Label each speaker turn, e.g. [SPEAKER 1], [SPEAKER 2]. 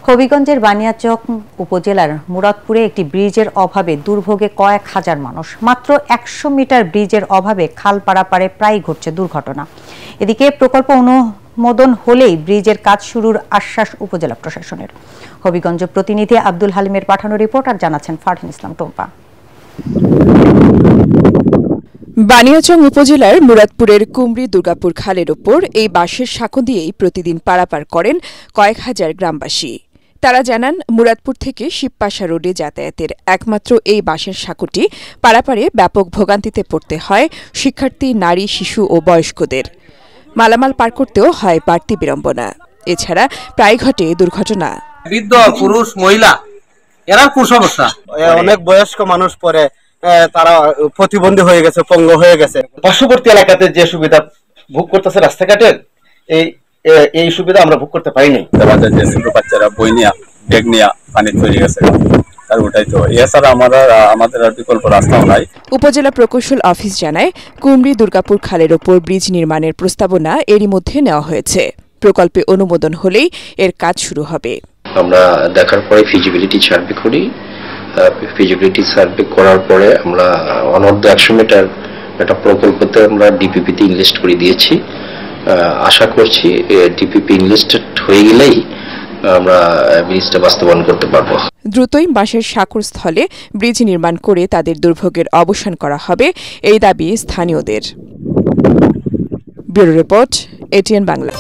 [SPEAKER 1] হবিগঞ্জের বানিয়াচং উপজেলার মুরাদপুরে একটি ব্রিজের অভাবে দুর্ভোগে কয়েক হাজার মানুষ। মাত্র ১০০ মিটার ব্রিজের অভাবে খাল পারাপারে প্রায় ঘটছে দুর্ঘটনা। এদিকে প্রকল্প অনুমোদন হলেই ব্রিজের কাজ শুরুর আশ্বাস উপজেলা প্রশাসনের। হবিগঞ্জ প্রতিনিধি আব্দুল হালিমের পাঠানো রিপোর্ট আর জানাচ্ছেন ফারহান ইসলাম টম্পা।
[SPEAKER 2] বানিয়াচং উপজেলার মুরাদপুরের কুমরি দুর্গাপুর খালের ওপর এই বাঁশের সাঁকো দিয়েই প্রতিদিন পারাপার করেন কয়েক হাজার গ্রামবাসী। তারা জানান, মুরাদপুর থেকে শিবপাশা রোডে যাতায়াতের একমাত্র এই বাঁশের সাঁকোটি পারাপারে ব্যাপক ভোগান্তিতে পড়তে হয় শিক্ষার্থী, নারী, শিশু ও বয়স্কদের। মালামাল পার করতেও হয় বাড়তি বিড়ম্বনা। এছাড়া প্রায় ঘটে দুর্ঘটনা।
[SPEAKER 3] বৃদ্ধ, পুরুষ, মহিলা এরা খুব সমস্যা।
[SPEAKER 4] অনেক বয়স্ক মানুষ পরে তারা প্রতিবন্ধী হয়ে গেছে, পঙ্গ হয়ে গেছে।
[SPEAKER 5] পার্শ্ববর্তী এলাকাতে যে সুবিধা ভোগ করতেছে রাস্তাঘাটের, এই সুবিধা আমরা ভোগ করতে পারিনি।
[SPEAKER 6] আমাদের যে ছোট বাচ্চারা বই নিয়ে ব্যাগ নিয়ে পানি তৈরি গেছে, আর ওটাই তো। এছাড়া আমাদের আর বিকল্প রাস্তাও নাই।
[SPEAKER 2] উপজেলা প্রকৌশল অফিস জানায়, কুমরি দুর্গাপুর খালের ওপর ব্রিজ নির্মাণের প্রস্তাবনা এরই মধ্যে নেওয়া হয়েছে। প্রকল্পে অনুমোদন হলেই এর কাজ শুরু হবে।
[SPEAKER 7] আমরা দেখার পরে ফিজিবিলিটি সার্ভে করি। ফিজিবিলিটি সার্ভে করার পরে আমরা অনূর্ধ্ব ১০০ মিটার একটা প্রকল্পতে আমরা ডিপিপিতে ইনভেস্ট করে দিয়েছি। আশা করছি ডিপিপি ইনভেস্টেড হয়ে গেলেই আমরা ব্রিজটা বাস্তবায়ন করতে পারবো।
[SPEAKER 2] দ্রুতই বাঁশের সাঁকোর স্থলে ব্রিজ নির্মাণ করে তাদের দুর্ভোগের অবসান করা হবে, এই দাবি স্থানীয়দের। Bureau report, ATN Bangla.